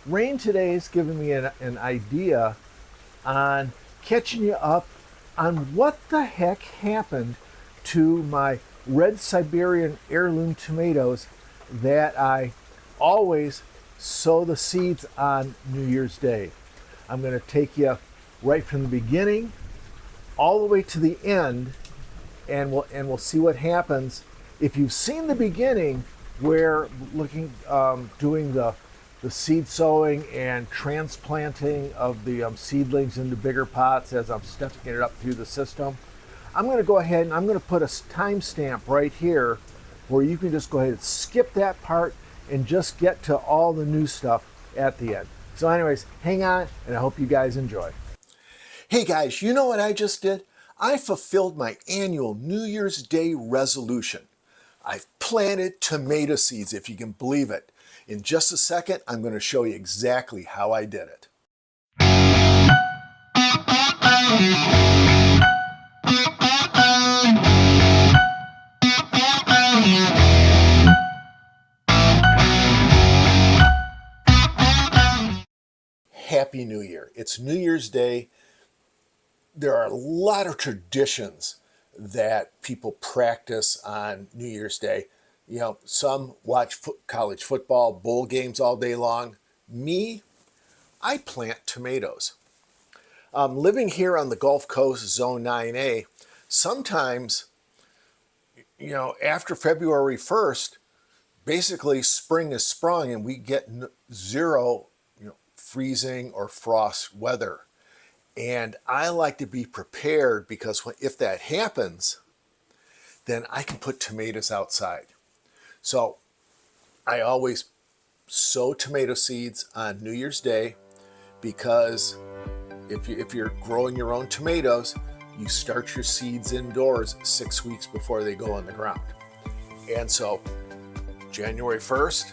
Rain today has given me an idea on catching you up on what the heck happened to my Red Siberian heirloom tomatoes that I always sow the seeds on New Year's Day. I'm going to take you right from the beginning all the way to the end, and we'll see what happens. If you've seen the beginning, where doing the seed sowing and transplanting of the seedlings into bigger pots as I'm stepping it up through the system, I'm going to go ahead and I'm going to put a timestamp right here where you can just go ahead and skip that part and just get to all the new stuff at the end. So anyways, hang on, and I hope you guys enjoy. Hey guys, you know what I just did? I fulfilled my annual New Year's Day resolution. I've planted tomato seeds, if you can believe it. In just a second, I'm going to show you exactly how I did it. Happy New Year. It's New Year's Day. There are a lot of traditions that people practice on New Year's Day. You know, some watch college football, bowl games all day long. Me, I plant tomatoes. Living here on the Gulf Coast, Zone 9A, sometimes, you know, after February 1st, basically spring is sprung and we get zero, freezing or frost weather. And I like to be prepared because if that happens, then I can put tomatoes outside. So I always sow tomato seeds on New Year's Day because if you're growing your own tomatoes, you start your seeds indoors 6 weeks before they go in the ground. And so January 1st,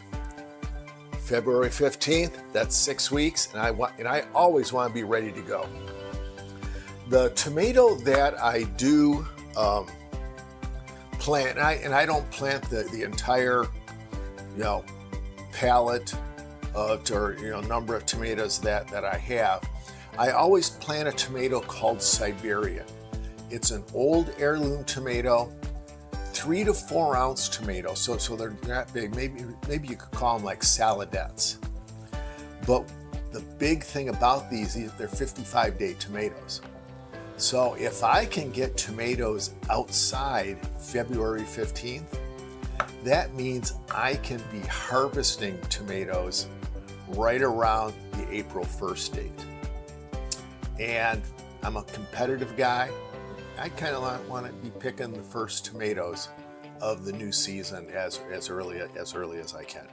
February 15th, that's 6 weeks, and I always want to be ready to go. The tomato that I do plant, and I don't plant the entire, pallet or number of tomatoes that I have. I always plant a tomato called Siberian. It's an old heirloom tomato, 3 to 4 ounce tomato, so they're not big. Maybe you could call them like saladettes. But the big thing about these, they're 55-day tomatoes. So if I can get tomatoes outside February 15th, that means I can be harvesting tomatoes right around the April 1st date. And I'm a competitive guy. I kind of want to be picking the first tomatoes of the new season as early as I can.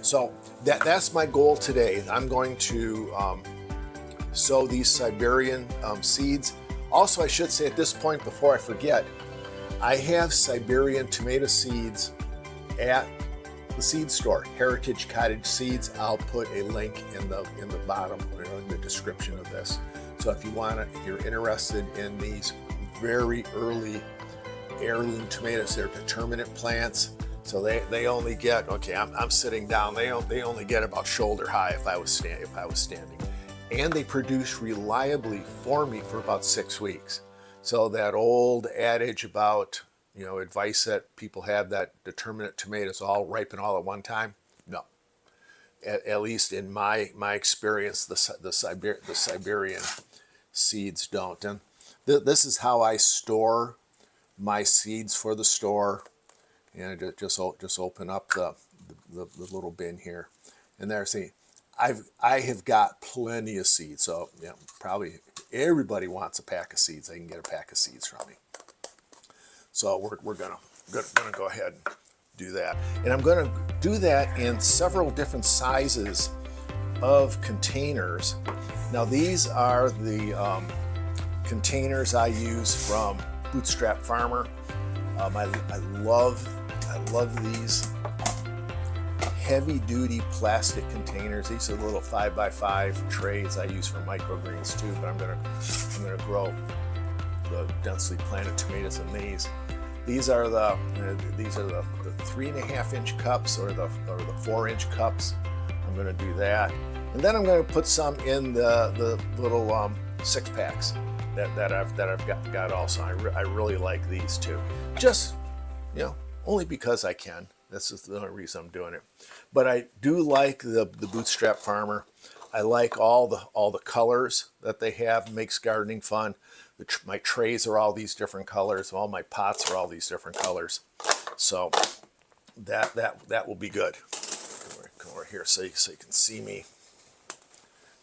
So that's my goal today. I'm going to sow these Siberian seeds. Also, I should say at this point, before I forget, I have Siberian tomato seeds at the seed store, Heritage Cottage Seeds. I'll put a link in the bottom or in the description of this. So if you're interested in these very early heirloom tomatoes, they're determinate plants. So they only get, okay, I'm sitting down. They only get about shoulder high if I was standing. And they produce reliably for me for about 6 weeks. So that old adage about, advice that people have that determinate tomatoes all ripen all at one time, no. At least in my experience, the Siberian seeds don't. And this is how I store my seeds for the store. And I just open up the little bin here, and there, see, I have got plenty of seeds. So probably everybody wants a pack of seeds. They can get a pack of seeds from me. So we're gonna go ahead and do that, and I'm gonna do that in several different sizes of containers. Now these are the containers I use from Bootstrap Farmer. I love these heavy-duty plastic containers. These are little 5x5 trays I use for microgreens too, but I'm gonna grow the densely planted tomatoes in these. These are the 3.5-inch cups or the 4-inch cups. I'm gonna do that. And then I'm going to put some in the little 6-packs that I've got also. I really like these too. Just, you know, only because I can. That's just the only reason I'm doing it. But I do like the Bootstrap Farmer. I like all the colors that they have. It makes gardening fun. My trays are all these different colors. All my pots are all these different colors. So that will be good. Come over here so you can see me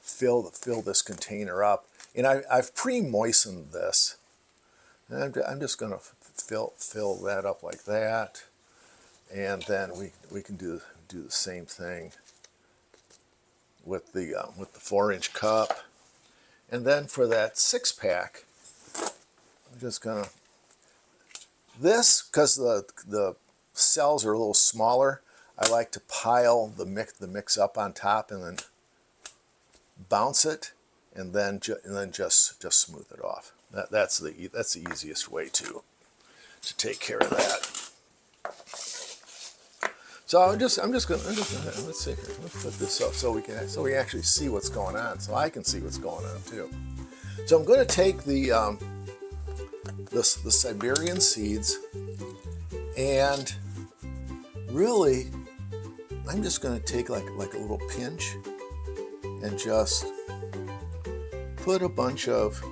fill this container up. And I've pre-moistened this. And I'm just going to fill that up like that. And then we can do the same thing with the 4-inch cup. And then for that 6-pack, I'm just gonna because the cells are a little smaller. I like to pile the mix up on top and then bounce it, and then just smooth it off. That's the easiest way to take care of that. So I'm just gonna let's see here. Let's put this up so we actually see what's going on, so I can see what's going on too. So I'm going to take the Siberian seeds, and really I'm just going to take like a little pinch and just put a bunch of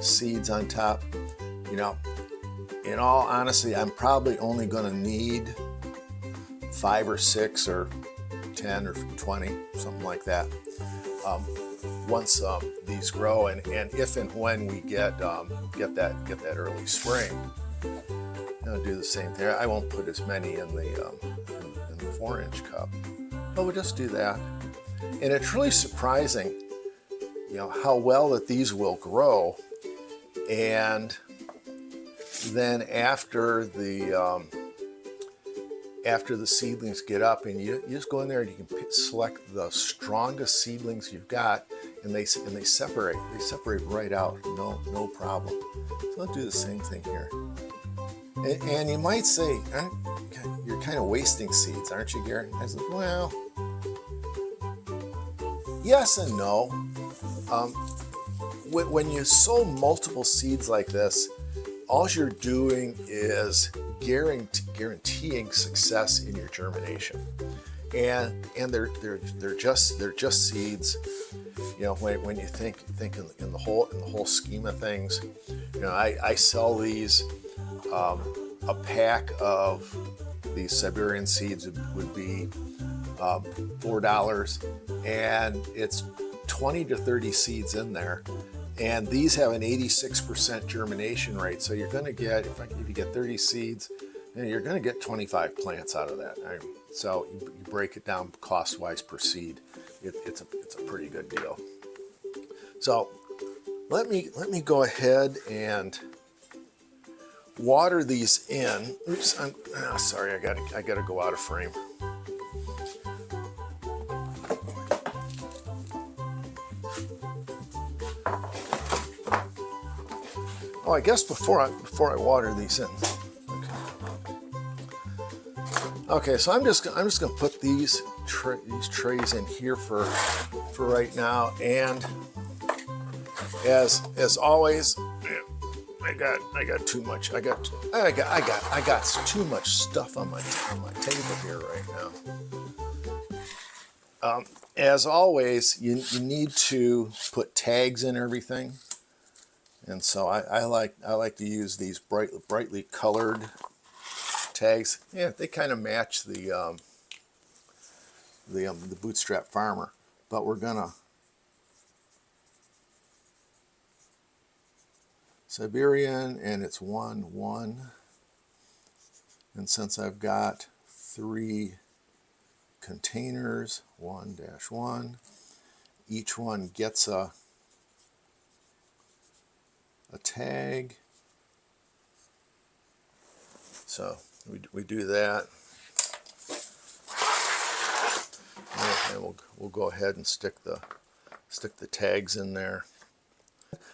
seeds on top. You know, in all honesty, I'm probably only going to need 5 or 6 or 10 or 20, something like that. Once these grow, and if and when we get that early spring, I'll do the same thing. I won't put as many in the 4-inch cup, but we'll just do that. And it's really surprising, you know, how well that these will grow. And then after the seedlings get up, and you just go in there and you can select the strongest seedlings you've got, and they separate right out, no problem. So I'll do the same thing here. And you might say, you're kind of wasting seeds, aren't you, Gary? I said, well, yes and no. When you sow multiple seeds like this, all you're doing is guaranteeing success in your germination, and they're just seeds. You know, when you think in the whole scheme of things, you know, I sell these. A pack of these Siberian seeds would be $4, and it's 20 to 30 seeds in there. And these have an 86% germination rate. So you're going to get, if you get 30 seeds, then you're going to get 25 plants out of that. So you break it down cost-wise per seed. It's a pretty good deal. So let me go ahead and water these in. Oops, sorry, I gotta go out of frame. Oh, I guess before I water these in. Okay, so I'm just gonna put these trays in here for right now, and as always, I got too much. I got too much stuff on my table here right now. As always, you need to put tags in everything, and so I like to use these brightly colored tags. Yeah, they kind of match the Bootstrap Farmer, but we're gonna Siberian, and it's 1-1. And since I've got 3 containers, 1-1, each one gets a tag. So we do that, and we'll go ahead and stick the tags in there.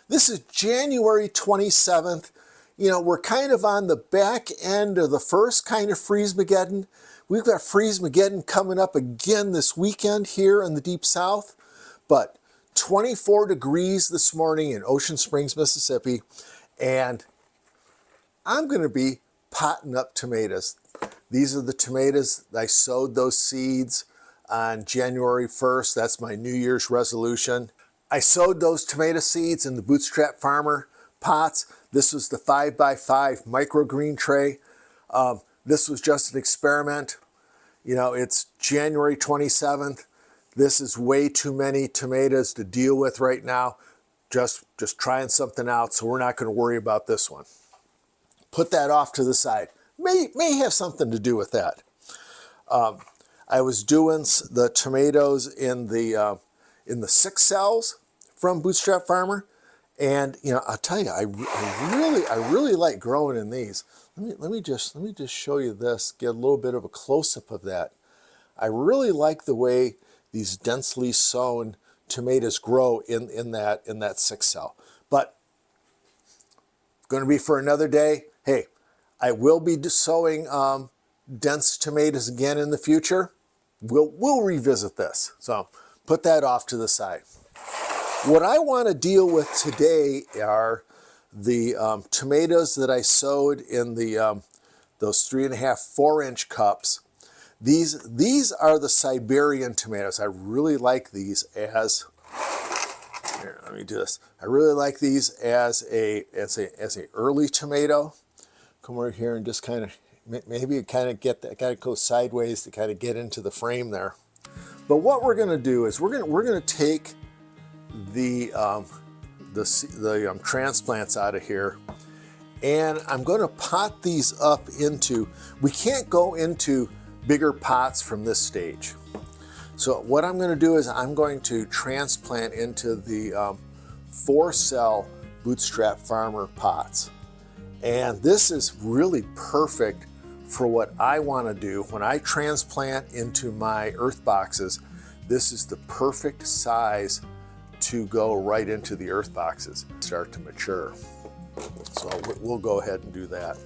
This is January 27th. You know, we're kind of on the back end of the first kind of Freeze-mageddon. we've got Freeze-mageddon coming up again this weekend here in the Deep South, but 24 degrees this morning in Ocean Springs, Mississippi, and I'm going to be potting up tomatoes. These are the tomatoes. I sowed those seeds on January 1st. That's my New Year's resolution. I sowed those tomato seeds in the Bootstrap Farmer pots. This was the 5x5 microgreen tray. This was just an experiment. You know, it's January 27th. This is way too many tomatoes to deal with right now. Just trying something out, so we're not going to worry about this one. Put that off to the side. May have something to do with that. I was doing the tomatoes in the 6 cells from Bootstrap Farmer, and you know, I'll tell you, I really like growing in these. Let me just show you this. Get a little bit of a close-up of that. I really like the way these densely sown tomatoes grow in that 6 cell. But going to be for another day. Hey, I will be sowing dense tomatoes again in the future. We'll revisit this. So put that off to the side. What I want to deal with today are the tomatoes that I sowed in the those 3.5, 4-inch cups. These are the Siberian tomatoes. I really like these as, here, let me do this. I really like these as a early tomato. Come over here and just kind of, maybe kind of get that, kind of go sideways to kind of get into the frame there. But what we're going to do is we're going to take the transplants out of here, and I'm going to pot these up into, we can't go into bigger pots from this stage. So what I'm going to do is I'm going to transplant into the 4-cell Bootstrap Farmer pots. And this is really perfect for what I want to do. When I transplant into my earth boxes, this is the perfect size to go right into the earth boxes, start to mature. So we'll go ahead and do that.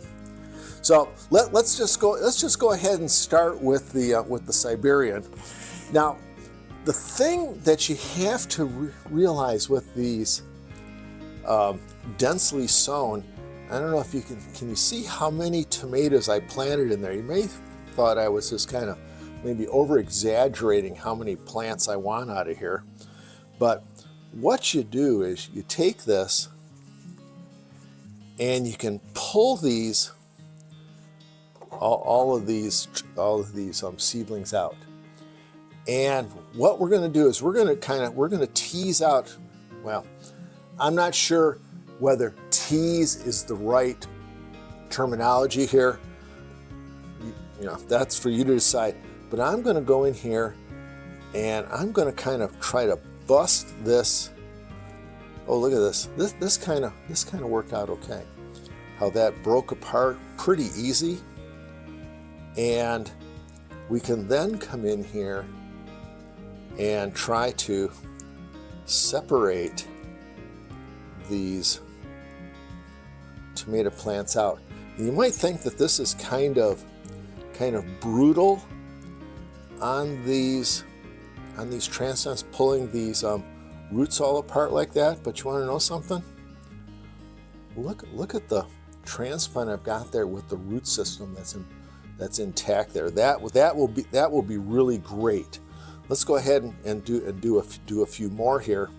So let's just go ahead and start with the Siberian. Now, the thing that you have to realize with these densely sown, I don't know if you can you see how many tomatoes I planted in there? You may have thought I was just kind of maybe over exaggerating how many plants I want out of here. But what you do is you take this and you can pull these, all of these seedlings out. And what we're going to do is we're going to tease out, well, I'm not sure whether tease is the right terminology here. You know, that's for you to decide. But I'm going to go in here and I'm going to kind of try to bust this. Oh, look at this. This kind of worked out okay. How that broke apart pretty easy. And we can then come in here and try to separate these tomato plants out. And you might think that this is kind of brutal on these transplants, pulling these roots all apart like that. But you want to know something? Look at the transplant I've got there with the root system that's intact there. That will be really great. Let's go ahead and do a few more here.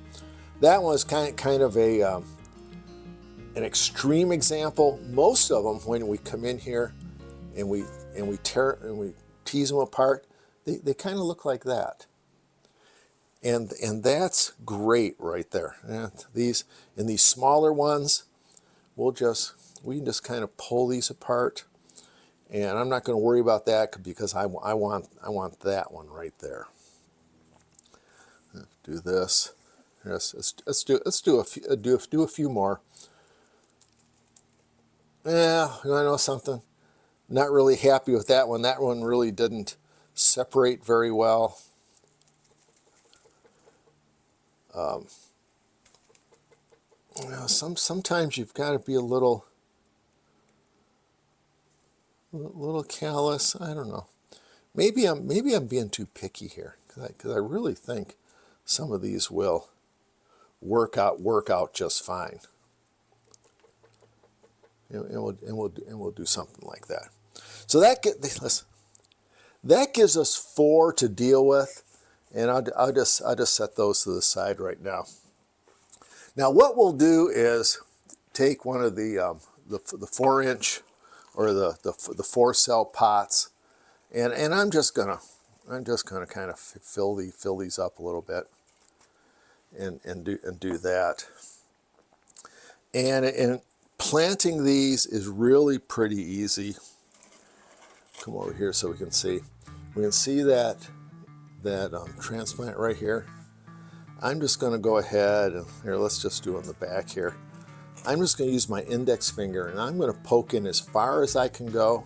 That one is kind of an extreme example. Most of them, when we come in here and we tease them apart, they kind of look like that. And that's great right there. And these smaller ones, we can just kind of pull these apart. And I'm not going to worry about that because I want that one right there. Do this. Yes, let's do a few more. Yeah, you want to know something? Not really happy with that one. That one really didn't separate very well. You know, sometimes you've got to be a little callous. I don't know. Maybe I'm being too picky here, because I really think some of these will work out just fine. And we'll do something like that. So that gives us 4 to deal with, and I'll just set those to the side right now. Now what we'll do is take one of the 4-inch or the 4-cell pots, and I'm just gonna kind of fill these up a little bit, and do that. And planting these is really pretty easy. Come over here so we can see. We can see that transplant right here. I'm just going to go ahead and here, let's just do it on the back here. I'm just going to use my index finger, and I'm going to poke in as far as I can go.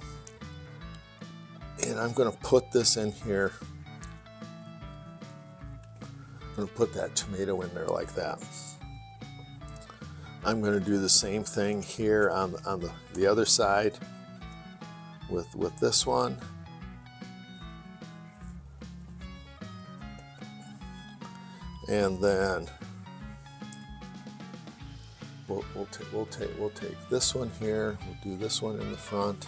And I'm going to put this in here. I'm going to put that tomato in there like that. I'm going to do the same thing here on the other side with this one. And then we'll take this one here. We'll do this one in the front.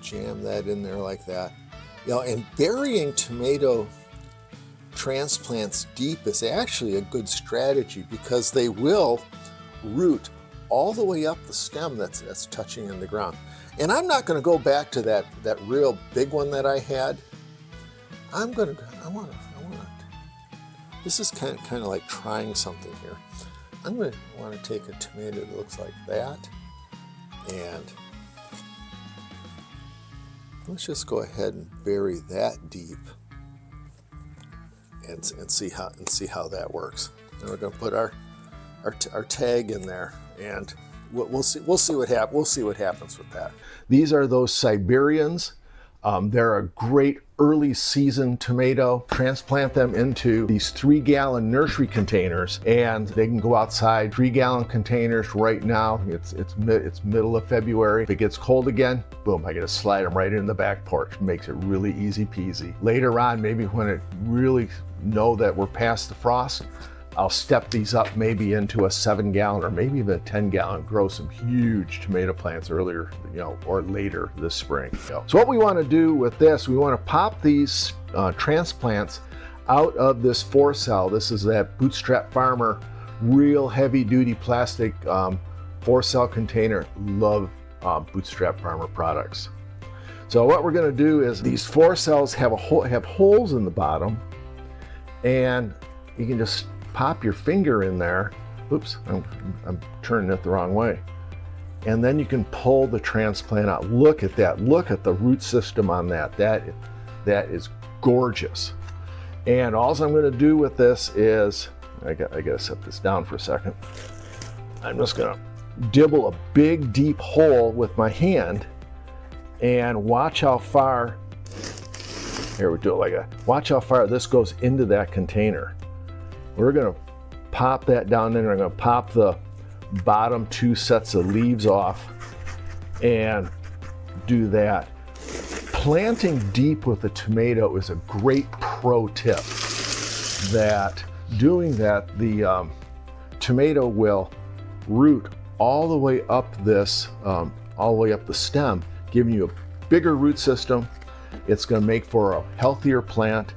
Jam that in there like that. You know, and burying tomato transplants deep is actually a good strategy, because they will root all the way up the stem that's touching in the ground. And I'm not going to go back to that real big one that I had. This is kind of like trying something here. I'm going to want to take a tomato that looks like that, and let's just go ahead and bury that deep, and see how that works. And we're going to put our tag in there, and we'll see what happens with that. These are those Siberians. They're a great early season tomato. Transplant them into these 3-gallon nursery containers, and they can go outside. 3-gallon containers right now. It's middle of February. If it gets cold again, boom, I get to slide them right in the back porch. Makes it really easy peasy. Later on, maybe when it really know that we're past the frost, I'll step these up maybe into a 7-gallon or maybe even a 10-gallon, grow some huge tomato plants earlier, or later this spring. So what we want to do with this, we want to pop these transplants out of this 4-cell. This is that Bootstrap Farmer, real heavy duty plastic 4-cell container. Love Bootstrap Farmer products. So what we're going to do is, these 4 cells have holes in the bottom, and you can just pop your finger in there. Oops, I'm turning it the wrong way. And then you can pull the transplant out. Look at that. Look at the root system on that. That is gorgeous. And all I'm going to do with this is, I got to set this down for a second. I'm just going to dibble a big deep hole with my hand, and watch how far, here we do it like that. Watch how far this goes into that container. We're going to pop that down in, and I'm going to pop the bottom 2 sets of leaves off and do that. Planting deep with a tomato is a great pro tip. That doing that, the tomato will root all the way up this, all the way up the stem, giving you a bigger root system. It's going to make for a healthier plant.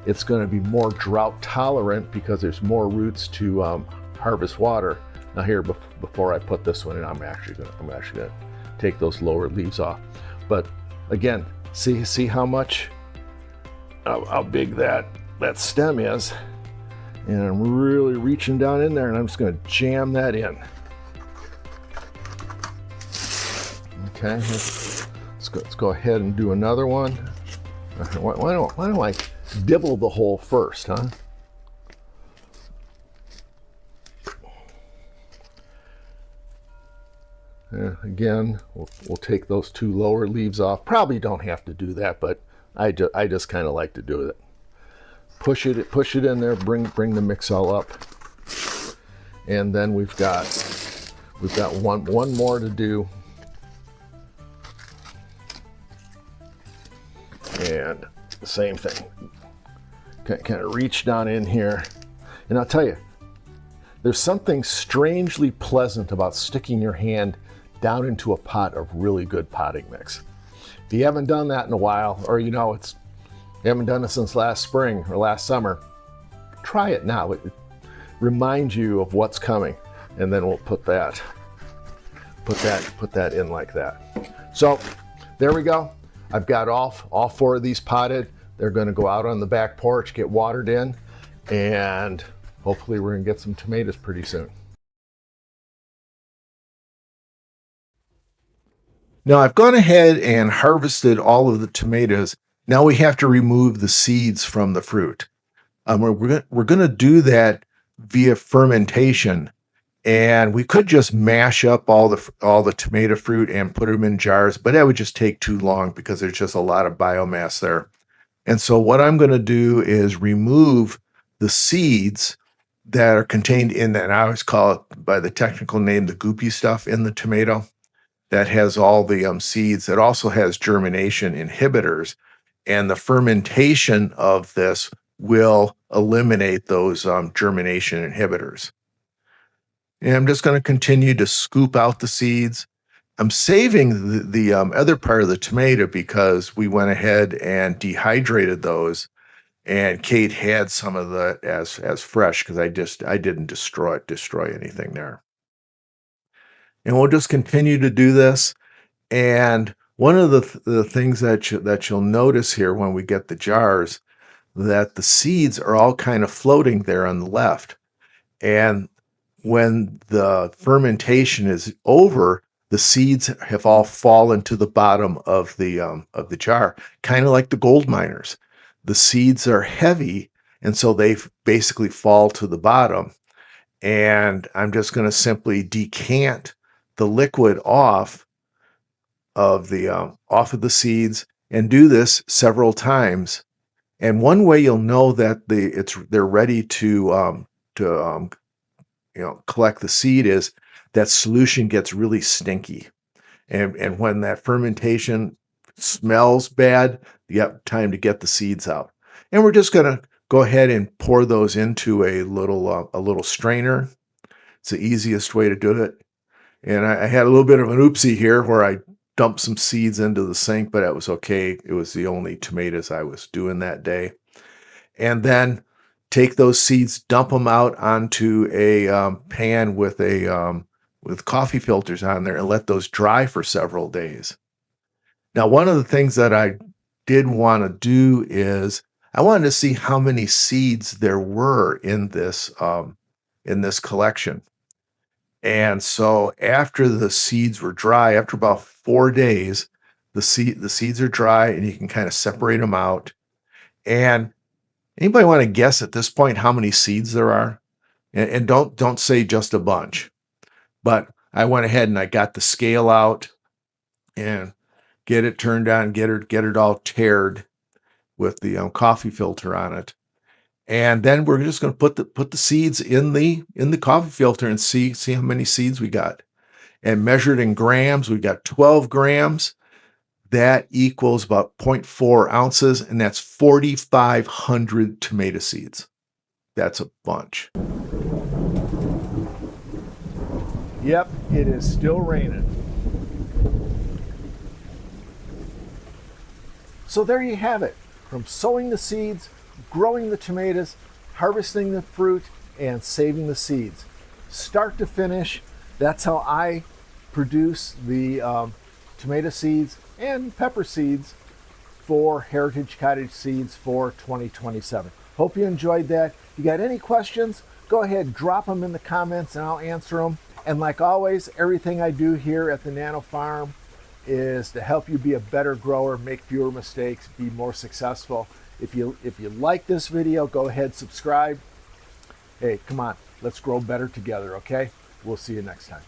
It's going to be more drought tolerant because there's more roots to harvest water. Now here, before I put this one in, I'm actually going to take those lower leaves off. But again, see how big that stem is, and I'm really reaching down in there, and I'm just going to jam that in. Okay, let's go ahead and do another one. Why don't I dibble the hole first, huh? Again, we'll take those 2 lower leaves off. Probably don't have to do that, but I just kind of like to do it. Push it in there. Bring the mix all up, and then we've got one more to do. the same thing. Kind of reach down in here. And I'll tell you, there's something strangely pleasant about sticking your hand down into a pot of really good potting mix. If you haven't done that in a while, or you haven't done it since last spring or last summer, try it now. It reminds you of what's coming. And then we'll put that in like that. So there we go. I've got all 4 of these potted. They're going to go out on the back porch, get watered in, and hopefully we're going to get some tomatoes pretty soon. Now I've gone ahead and harvested all of the tomatoes. Now we have to remove the seeds from the fruit. We're going to do that via fermentation, and we could just mash up all the tomato fruit and put them in jars, but that would just take too long because there's just a lot of biomass there. And so what I'm going to do is remove the seeds that are contained in that. And I always call it by the technical name, the goopy stuff in the tomato that has all the seeds. It also has germination inhibitors, and the fermentation of this will eliminate those germination inhibitors. And I'm just going to continue to scoop out the seeds. I'm saving the other part of the tomato because we went ahead and dehydrated those, and Kate had some of that as fresh because I didn't destroy anything there. And we'll just continue to do this. And one of the things that you'll notice here when we get the jars, that the seeds are all kind of floating there on the left. And when the fermentation is over, the seeds have all fallen to the bottom of the jar, kind of like the gold miners. The seeds are heavy, and so they basically fall to the bottom. And I'm just going to simply decant the liquid off of the seeds and do this several times. And one way you'll know that they're ready to collect the seed is that solution gets really stinky. And when that fermentation smells bad, you have time to get the seeds out. And we're just going to go ahead and pour those into a little strainer. It's the easiest way to do it. And I had a little bit of an oopsie here where I dumped some seeds into the sink, but that was okay. It was the only tomatoes I was doing that day. And then take those seeds, dump them out onto a pan with coffee filters on there, and let those dry for several days. Now, one of the things that I did want to do is I wanted to see how many seeds there were in this collection. And so after the seeds were dry, after about 4 days, the seeds are dry, and you can kind of separate them out. And anybody want to guess at this point how many seeds there are? And don't say just a bunch. But I went ahead and I got the scale out and get it turned on, get it all tared with the coffee filter on it. And then we're just going to put the seeds in the coffee filter and see how many seeds we got. And measured in grams, we got 12 grams. That equals about 0.4 ounces, and that's 4,500 tomato seeds. That's a bunch. Yep, it is still raining. So there you have it. From sowing the seeds, growing the tomatoes, harvesting the fruit, and saving the seeds. Start to finish, that's how I produce the tomato seeds and pepper seeds for Heritage Cottage Seeds for 2027. Hope you enjoyed that. If you got any questions, go ahead, drop them in the comments and I'll answer them. And like always, everything I do here at the Nano Farm is to help you be a better grower, make fewer mistakes, be more successful. If you like this video, go ahead, subscribe. Hey, come on, let's grow better together, okay? We'll see you next time.